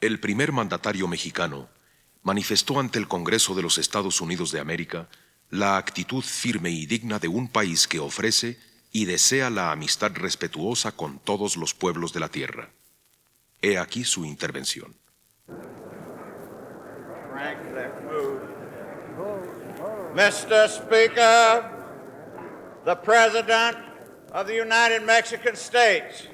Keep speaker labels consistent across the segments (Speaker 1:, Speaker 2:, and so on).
Speaker 1: El primer mandatario mexicano manifestó ante el Congreso de los Estados Unidos de América la actitud firme y digna de un país que ofrece y desea la amistad respetuosa con todos los pueblos de la tierra. He aquí su intervención.
Speaker 2: Mr. Speaker, the President of the United Mexican States.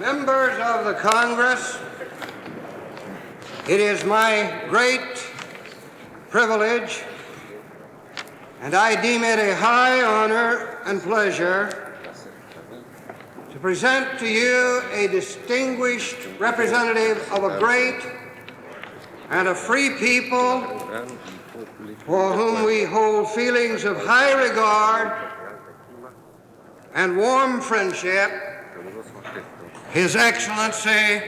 Speaker 3: Members of the Congress, it is my great privilege, and I deem it a high honor and pleasure, to present to you a distinguished representative of a great and a free people for whom we hold feelings of high regard and warm friendship, His Excellency,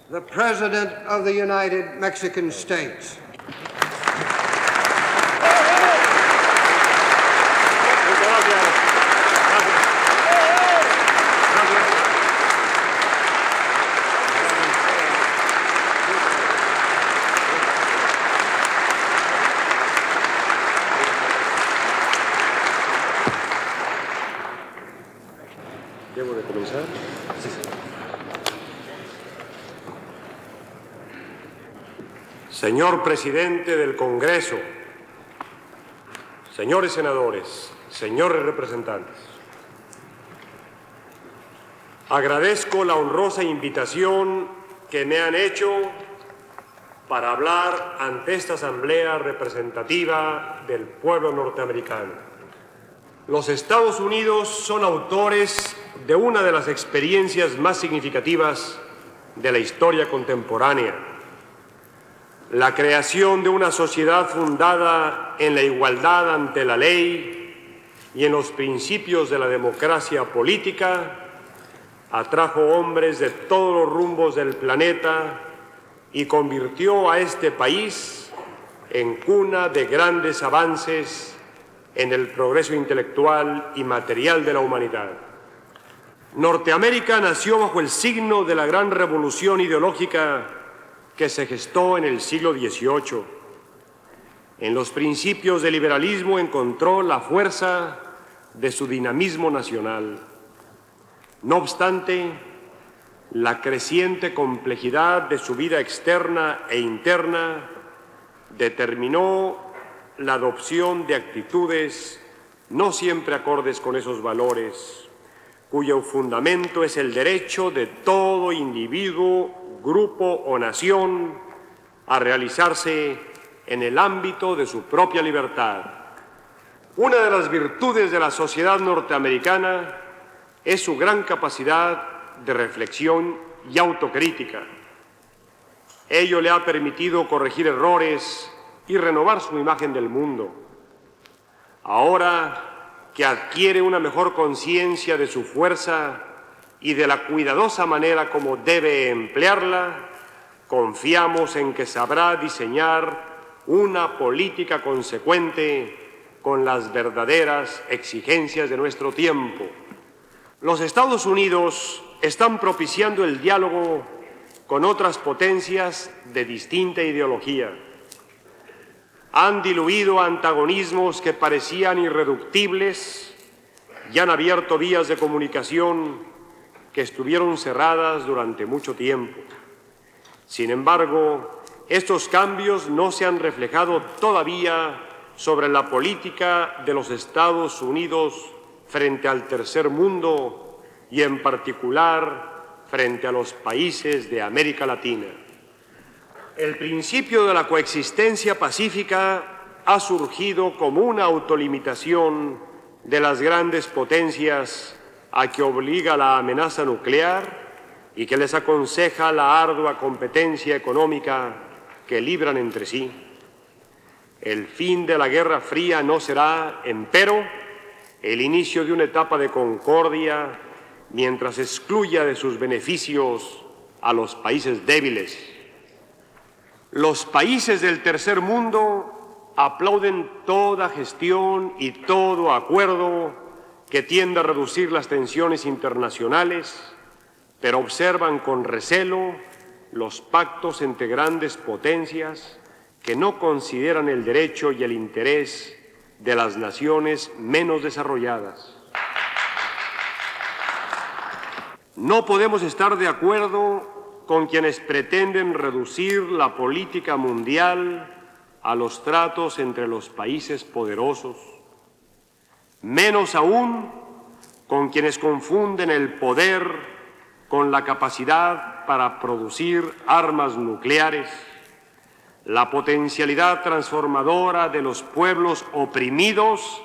Speaker 3: the President of the United Mexican States.
Speaker 4: ¿Debo de comenzar? Sí. Señor Presidente del Congreso, señores senadores, señores representantes, agradezco la honrosa invitación que me han hecho para hablar ante esta Asamblea representativa del pueblo norteamericano. Los Estados Unidos son autores de una de las experiencias más significativas de la historia contemporánea: la creación de una sociedad fundada en la igualdad ante la ley y en los principios de la democracia política atrajo hombres de todos los rumbos del planeta y convirtió a este país en cuna de grandes avances en el progreso intelectual y material de la humanidad. Norteamérica nació bajo el signo de la gran revolución ideológica que se gestó en el siglo XVIII. En los principios del liberalismo encontró la fuerza de su dinamismo nacional. No obstante, la creciente complejidad de su vida externa e interna determinó la adopción de actitudes no siempre acordes con esos valores, cuyo fundamento es el derecho de todo individuo, grupo o nación a realizarse en el ámbito de su propia libertad. Una de las virtudes de la sociedad norteamericana es su gran capacidad de reflexión y autocrítica. Ello le ha permitido corregir errores y renovar su imagen del mundo. Ahora que adquiere una mejor conciencia de su fuerza y de la cuidadosa manera como debe emplearla, confiamos en que sabrá diseñar una política consecuente con las verdaderas exigencias de nuestro tiempo. Los Estados Unidos están propiciando el diálogo con otras potencias de distinta ideología. Han diluido antagonismos que parecían irreductibles y han abierto vías de comunicación que estuvieron cerradas durante mucho tiempo. Sin embargo, estos cambios no se han reflejado todavía sobre la política de los Estados Unidos frente al tercer mundo y en particular frente a los países de América Latina. El principio de la coexistencia pacífica ha surgido como una autolimitación de las grandes potencias a que obliga la amenaza nuclear y que les aconseja la ardua competencia económica que libran entre sí. El fin de la Guerra Fría no será, empero, el inicio de una etapa de concordia mientras excluya de sus beneficios a los países débiles. Los países del tercer mundo aplauden toda gestión y todo acuerdo que tienda a reducir las tensiones internacionales, pero observan con recelo los pactos entre grandes potencias que no consideran el derecho y el interés de las naciones menos desarrolladas. No podemos estar de acuerdo con quienes pretenden reducir la política mundial a los tratos entre los países poderosos, menos aún con quienes confunden el poder con la capacidad para producir armas nucleares, la potencialidad transformadora de los pueblos oprimidos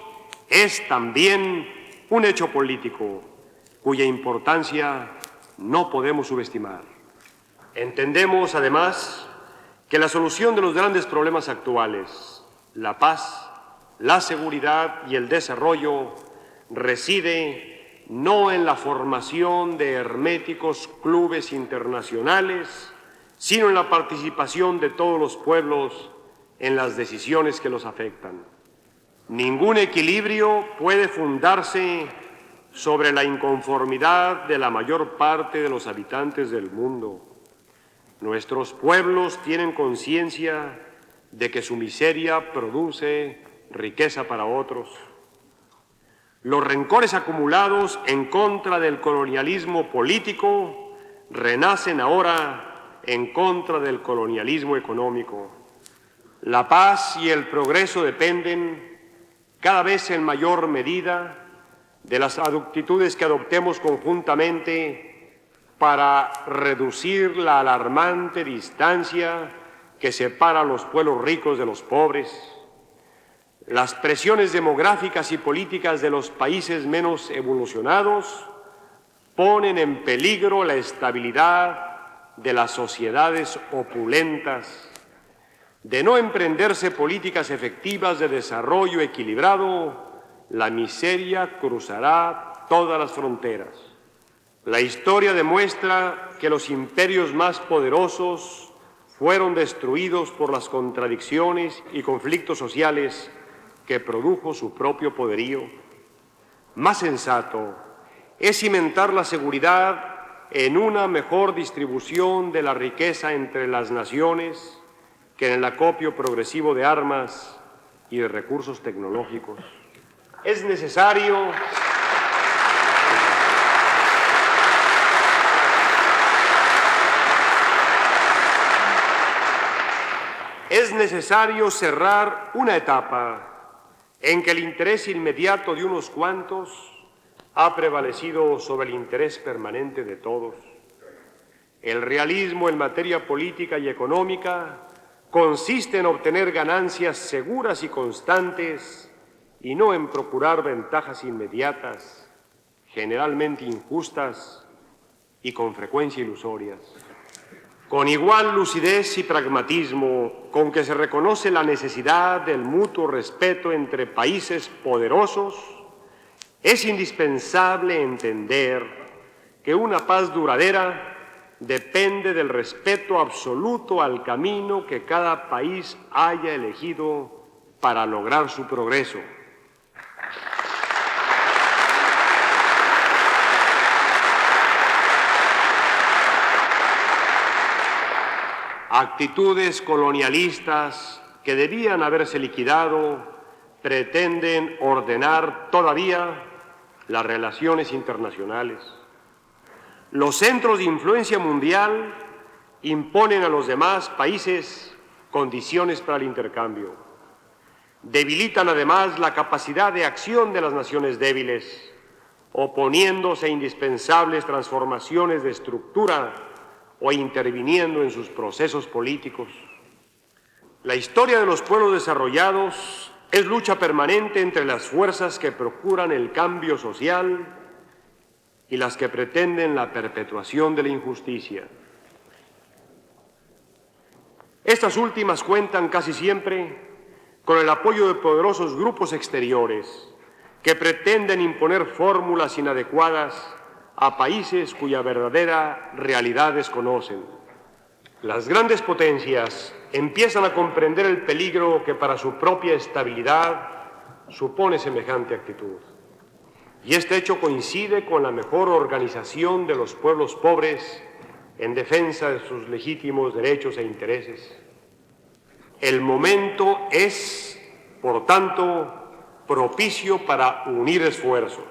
Speaker 4: es también un hecho político cuya importancia no podemos subestimar. Entendemos, además, que la solución de los grandes problemas actuales, la paz, la seguridad y el desarrollo, reside no en la formación de herméticos clubes internacionales, sino en la participación de todos los pueblos en las decisiones que los afectan. Ningún equilibrio puede fundarse sobre la inconformidad de la mayor parte de los habitantes del mundo. Nuestros pueblos tienen conciencia de que su miseria produce riqueza para otros. Los rencores acumulados en contra del colonialismo político renacen ahora en contra del colonialismo económico. La paz y el progreso dependen cada vez en mayor medida de las actitudes que adoptemos conjuntamente para reducir la alarmante distancia que separa a los pueblos ricos de los pobres. Las presiones demográficas y políticas de los países menos evolucionados ponen en peligro la estabilidad de las sociedades opulentas. De no emprenderse políticas efectivas de desarrollo equilibrado, la miseria cruzará todas las fronteras. La historia demuestra que los imperios más poderosos fueron destruidos por las contradicciones y conflictos sociales que produjo su propio poderío. Más sensato es cimentar la seguridad en una mejor distribución de la riqueza entre las naciones que en el acopio progresivo de armas y de recursos tecnológicos. Es necesario cerrar una etapa en que el interés inmediato de unos cuantos ha prevalecido sobre el interés permanente de todos. El realismo en materia política y económica consiste en obtener ganancias seguras y constantes y no en procurar ventajas inmediatas, generalmente injustas y con frecuencia ilusorias. Con igual lucidez y pragmatismo con que se reconoce la necesidad del mutuo respeto entre países poderosos, es indispensable entender que una paz duradera depende del respeto absoluto al camino que cada país haya elegido para lograr su progreso. Actitudes colonialistas que debían haberse liquidado pretenden ordenar todavía las relaciones internacionales. Los centros de influencia mundial imponen a los demás países condiciones para el intercambio. Debilitan además la capacidad de acción de las naciones débiles, oponiéndose a indispensables transformaciones de estructura o interviniendo en sus procesos políticos. La historia de los pueblos desarrollados es lucha permanente entre las fuerzas que procuran el cambio social y las que pretenden la perpetuación de la injusticia. Estas últimas cuentan casi siempre con el apoyo de poderosos grupos exteriores que pretenden imponer fórmulas inadecuadas a países cuya verdadera realidad desconocen. Las grandes potencias empiezan a comprender el peligro que para su propia estabilidad supone semejante actitud. Y este hecho coincide con la mejor organización de los pueblos pobres en defensa de sus legítimos derechos e intereses. El momento es, por tanto, propicio para unir esfuerzos.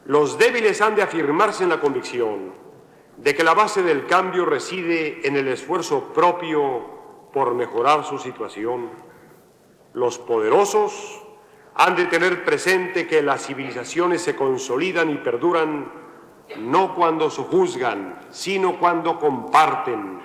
Speaker 4: Los débiles han de afirmarse en la convicción de que la base del cambio reside en el esfuerzo propio por mejorar su situación. Los poderosos han de tener presente que las civilizaciones se consolidan y perduran no cuando sojuzgan, sino cuando comparten.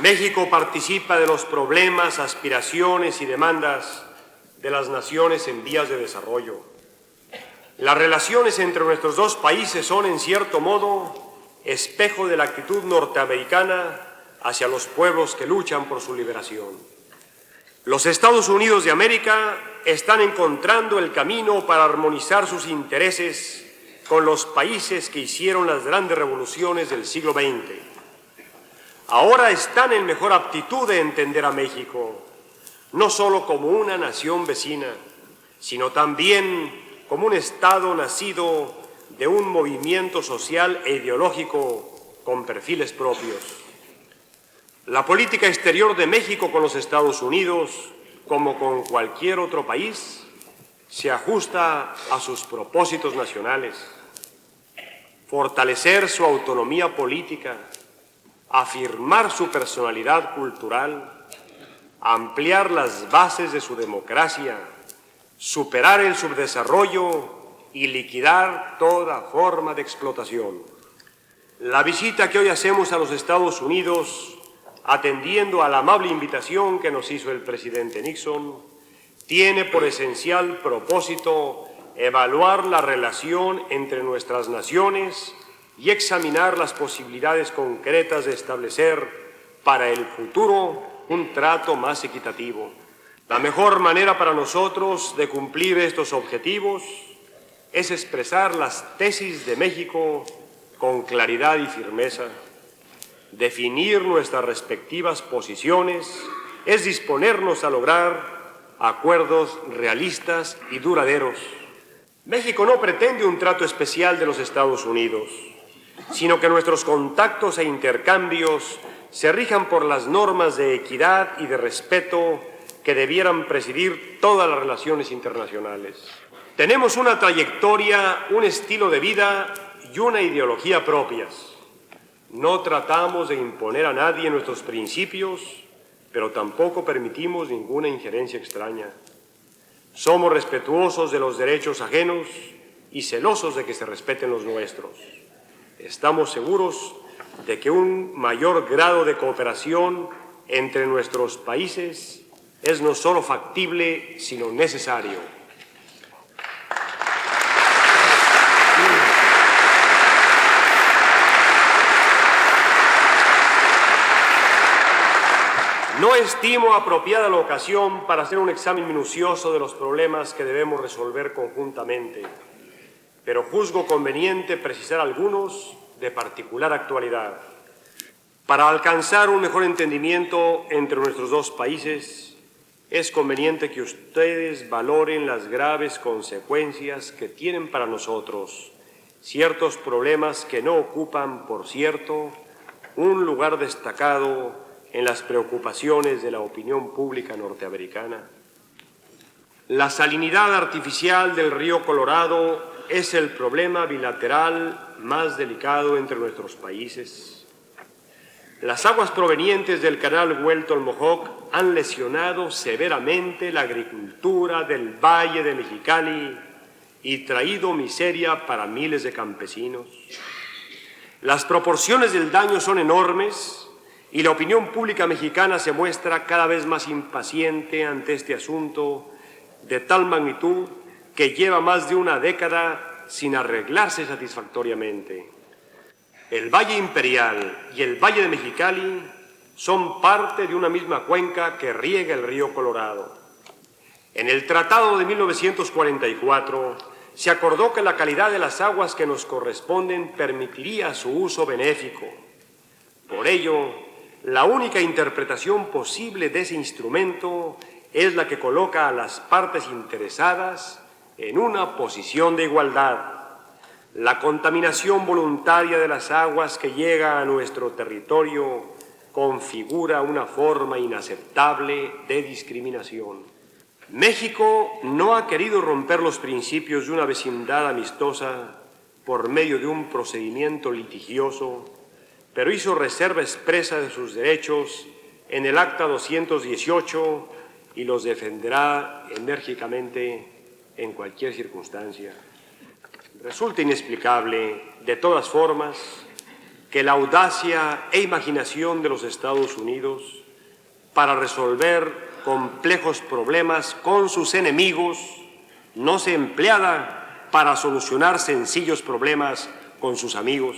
Speaker 4: México participa de los problemas, aspiraciones y demandas de las naciones en vías de desarrollo. Las relaciones entre nuestros dos países son, en cierto modo, espejo de la actitud norteamericana hacia los pueblos que luchan por su liberación. Los Estados Unidos de América están encontrando el camino para armonizar sus intereses con los países que hicieron las grandes revoluciones del siglo XX. Ahora están en mejor aptitud de entender a México, no solo como una nación vecina, sino también como un Estado nacido de un movimiento social e ideológico con perfiles propios. La política exterior de México con los Estados Unidos, como con cualquier otro país, se ajusta a sus propósitos nacionales. Fortalecer su autonomía política, afirmar su personalidad cultural, ampliar las bases de su democracia, superar el subdesarrollo y liquidar toda forma de explotación. La visita que hoy hacemos a los Estados Unidos, atendiendo a la amable invitación que nos hizo el presidente Nixon, tiene por esencial propósito evaluar la relación entre nuestras naciones y examinar las posibilidades concretas de establecer para el futuro un trato más equitativo. La mejor manera para nosotros de cumplir estos objetivos es expresar las tesis de México con claridad y firmeza. Definir nuestras respectivas posiciones es disponernos a lograr acuerdos realistas y duraderos. México no pretende un trato especial de los Estados Unidos, sino que nuestros contactos e intercambios se rijan por las normas de equidad y de respeto que debieran presidir todas las relaciones internacionales. Tenemos una trayectoria, un estilo de vida y una ideología propias. No tratamos de imponer a nadie nuestros principios, pero tampoco permitimos ninguna injerencia extraña. Somos respetuosos de los derechos ajenos y celosos de que se respeten los nuestros. Estamos seguros de que un mayor grado de cooperación entre nuestros países es no solo factible, sino necesario. No estimo apropiada la ocasión para hacer un examen minucioso de los problemas que debemos resolver conjuntamente, pero juzgo conveniente precisar algunos de particular actualidad. Para alcanzar un mejor entendimiento entre nuestros dos países, es conveniente que ustedes valoren las graves consecuencias que tienen para nosotros ciertos problemas que no ocupan, por cierto, un lugar destacado en las preocupaciones de la opinión pública norteamericana. La salinidad artificial del río Colorado es el problema bilateral más delicado entre nuestros países. Las aguas provenientes del canal Huelton-Mohawk han lesionado severamente la agricultura del Valle de Mexicali y traído miseria para miles de campesinos. Las proporciones del daño son enormes y la opinión pública mexicana se muestra cada vez más impaciente ante este asunto de tal magnitud que lleva más de una década sin arreglarse satisfactoriamente. El Valle Imperial y el Valle de Mexicali son parte de una misma cuenca que riega el río Colorado. En el Tratado de 1944 se acordó que la calidad de las aguas que nos corresponden permitiría su uso benéfico. Por ello, la única interpretación posible de ese instrumento es la que coloca a las partes interesadas en una posición de igualdad. La contaminación voluntaria de las aguas que llega a nuestro territorio configura una forma inaceptable de discriminación. México no ha querido romper los principios de una vecindad amistosa por medio de un procedimiento litigioso, pero hizo reserva expresa de sus derechos en el Acta 218 y los defenderá enérgicamente en cualquier circunstancia. Resulta inexplicable, de todas formas, que la audacia e imaginación de los Estados Unidos para resolver complejos problemas con sus enemigos no se empleada para solucionar sencillos problemas con sus amigos.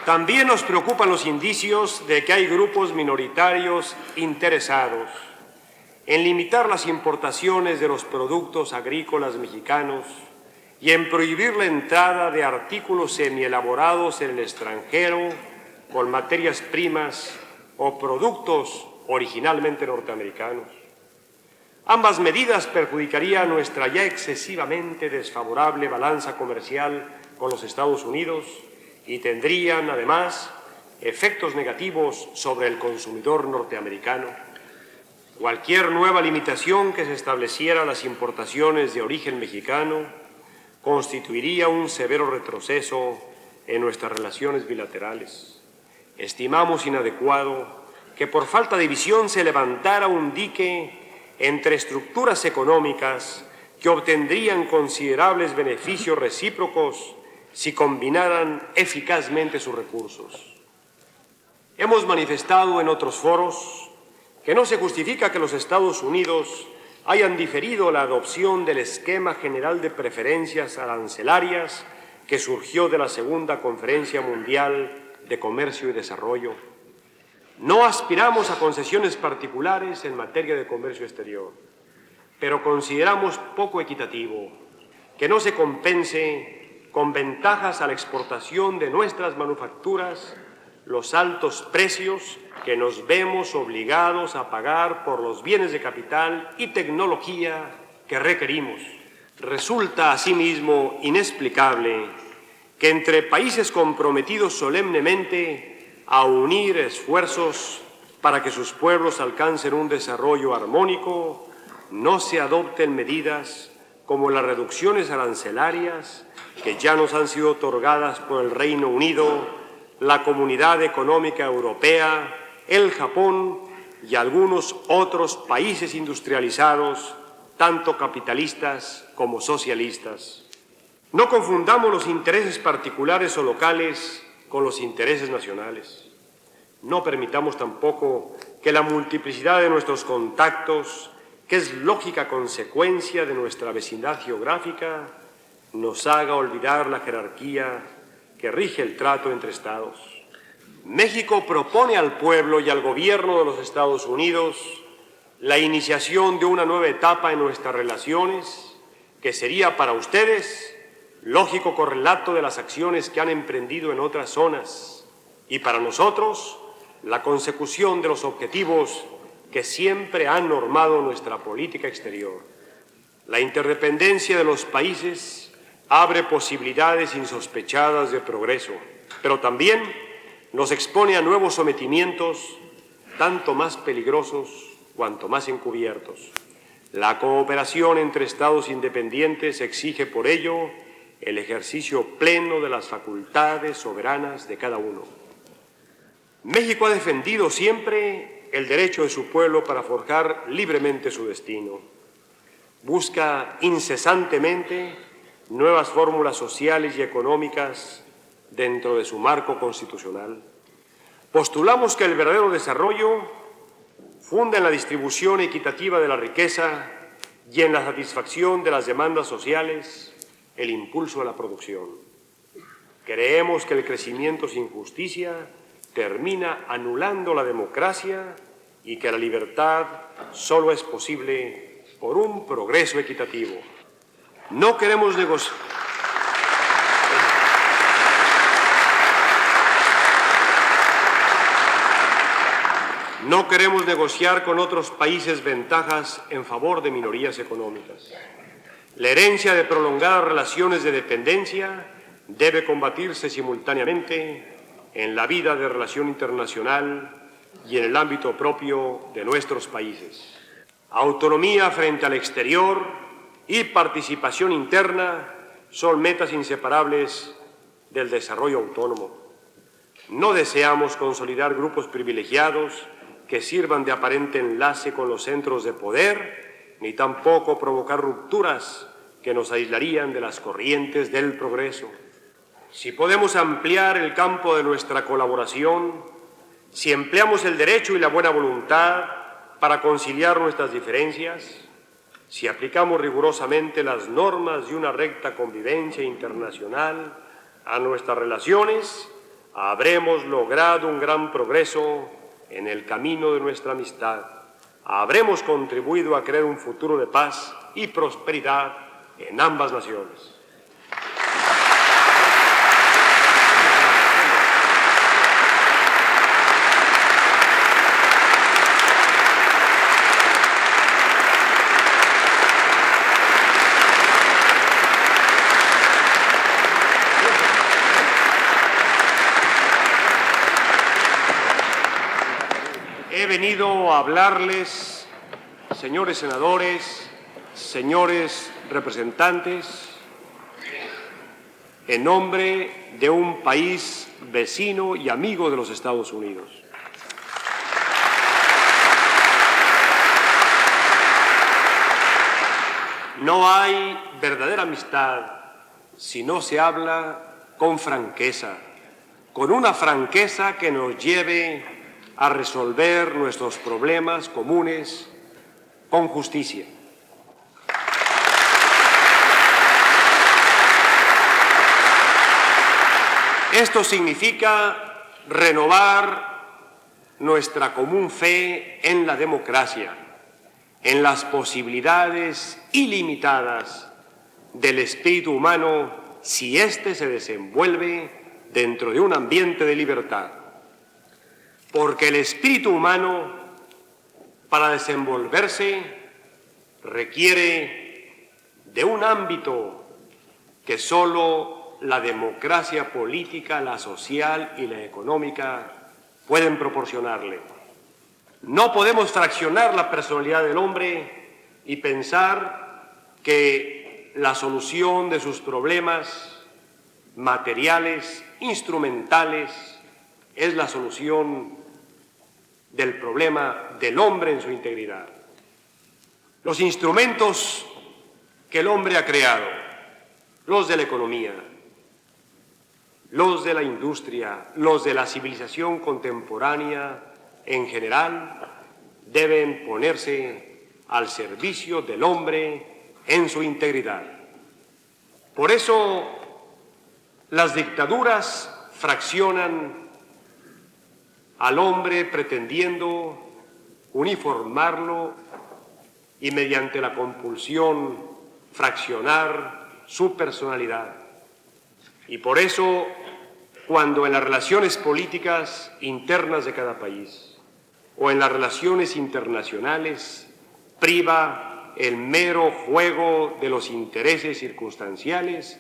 Speaker 4: También nos preocupan los indicios de que hay grupos minoritarios interesados en limitar las importaciones de los productos agrícolas mexicanos y en prohibir la entrada de artículos semielaborados en el extranjero con materias primas o productos originalmente norteamericanos. Ambas medidas perjudicarían nuestra ya excesivamente desfavorable balanza comercial con los Estados Unidos y tendrían, además, efectos negativos sobre el consumidor norteamericano. Cualquier nueva limitación que se estableciera a las importaciones de origen mexicano constituiría un severo retroceso en nuestras relaciones bilaterales. Estimamos inadecuado que por falta de visión se levantara un dique entre estructuras económicas que obtendrían considerables beneficios recíprocos si combinaran eficazmente sus recursos. Hemos manifestado en otros foros que no se justifica que los Estados Unidos hayan diferido la adopción del esquema general de preferencias arancelarias que surgió de la Segunda Conferencia Mundial de Comercio y Desarrollo. No aspiramos a concesiones particulares en materia de comercio exterior, pero consideramos poco equitativo que no se compense con ventajas a la exportación de nuestras manufacturas los altos precios que nos vemos obligados a pagar por los bienes de capital y tecnología que requerimos. Resulta asimismo inexplicable que entre países comprometidos solemnemente a unir esfuerzos para que sus pueblos alcancen un desarrollo armónico, no se adopten medidas como las reducciones arancelarias que ya nos han sido otorgadas por el Reino Unido, la Comunidad Económica Europea, el Japón y algunos otros países industrializados, tanto capitalistas como socialistas. No confundamos los intereses particulares o locales con los intereses nacionales. No permitamos tampoco que la multiplicidad de nuestros contactos, que es lógica consecuencia de nuestra vecindad geográfica, nos haga olvidar la jerarquía que rige el trato entre Estados. México propone al pueblo y al gobierno de los Estados Unidos la iniciación de una nueva etapa en nuestras relaciones, que sería para ustedes lógico correlato de las acciones que han emprendido en otras zonas, y para nosotros la consecución de los objetivos que siempre han normado nuestra política exterior. La interdependencia de los países abre posibilidades insospechadas de progreso, pero también nos expone a nuevos sometimientos, tanto más peligrosos cuanto más encubiertos. La cooperación entre Estados independientes exige por ello el ejercicio pleno de las facultades soberanas de cada uno. México ha defendido siempre el derecho de su pueblo para forjar libremente su destino. Busca incesantemente nuevas fórmulas sociales y económicas dentro de su marco constitucional. Postulamos que el verdadero desarrollo funda en la distribución equitativa de la riqueza y en la satisfacción de las demandas sociales, el impulso a la producción. Creemos que el crecimiento sin justicia termina anulando la democracia y que la libertad solo es posible por un progreso equitativo. No queremos negociar. No queremos negociar con otros países ventajas en favor de minorías económicas. La herencia de prolongadas relaciones de dependencia debe combatirse simultáneamente en la vida de relación internacional y en el ámbito propio de nuestros países. Autonomía frente al exterior y participación interna son metas inseparables del desarrollo autónomo. No deseamos consolidar grupos privilegiados que sirvan de aparente enlace con los centros de poder, ni tampoco provocar rupturas que nos aislarían de las corrientes del progreso. Si podemos ampliar el campo de nuestra colaboración, si empleamos el derecho y la buena voluntad para conciliar nuestras diferencias, si aplicamos rigurosamente las normas de una recta convivencia internacional a nuestras relaciones, habremos logrado un gran progreso en el camino de nuestra amistad. Habremos contribuido a crear un futuro de paz y prosperidad en ambas naciones. He venido a hablarles, señores senadores, señores representantes, en nombre de un país vecino y amigo de los Estados Unidos. No hay verdadera amistad si no se habla con franqueza, con una franqueza que nos lleve a resolver nuestros problemas comunes con justicia. Esto significa renovar nuestra común fe en la democracia, en las posibilidades ilimitadas del espíritu humano si éste se desenvuelve dentro de un ambiente de libertad. Porque el espíritu humano, para desenvolverse, requiere de un ámbito que solo la democracia política, la social y la económica pueden proporcionarle. No podemos fraccionar la personalidad del hombre y pensar que la solución de sus problemas materiales, instrumentales, es la solución del problema del hombre en su integridad. Los instrumentos que el hombre ha creado, los de la economía, los de la industria, los de la civilización contemporánea en general, deben ponerse al servicio del hombre en su integridad. Por eso, las dictaduras fraccionan al hombre pretendiendo uniformarlo y mediante la compulsión fraccionar su personalidad. Y por eso, cuando en las relaciones políticas internas de cada país o en las relaciones internacionales priva el mero juego de los intereses circunstanciales,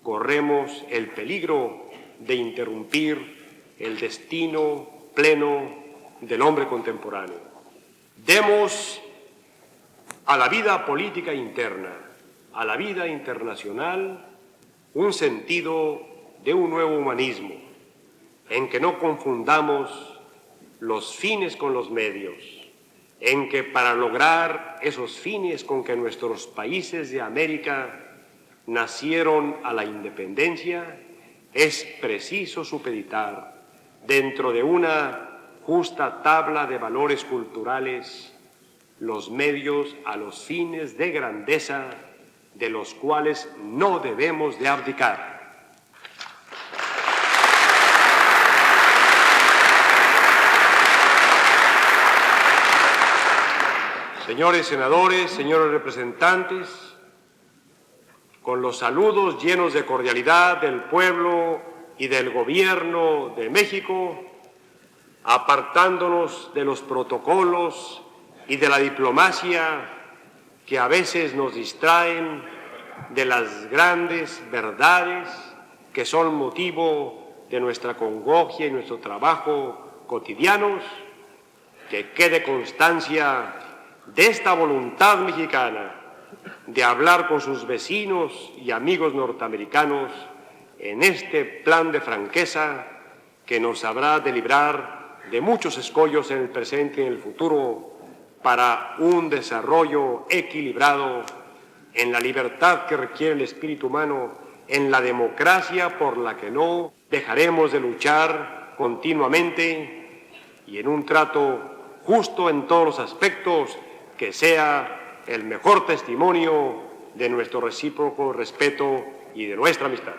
Speaker 4: corremos el peligro de interrumpir el destino pleno del hombre contemporáneo. Demos a la vida política interna, a la vida internacional, un sentido de un nuevo humanismo, en que no confundamos los fines con los medios, en que para lograr esos fines con que nuestros países de América nacieron a la independencia, es preciso supeditar dentro de una justa tabla de valores culturales los medios a los fines de grandeza de los cuales no debemos de abdicar. Señores senadores, señores representantes, con los saludos llenos de cordialidad del pueblo y del Gobierno de México, apartándonos de los protocolos y de la diplomacia que a veces nos distraen de las grandes verdades que son motivo de nuestra congoja y nuestro trabajo cotidianos, que quede constancia de esta voluntad mexicana de hablar con sus vecinos y amigos norteamericanos en este plan de franqueza que nos habrá de librar de muchos escollos en el presente y en el futuro para un desarrollo equilibrado en la libertad que requiere el espíritu humano, en la democracia por la que no dejaremos de luchar continuamente y en un trato justo en todos los aspectos que sea el mejor testimonio de nuestro recíproco respeto y de nuestra amistad.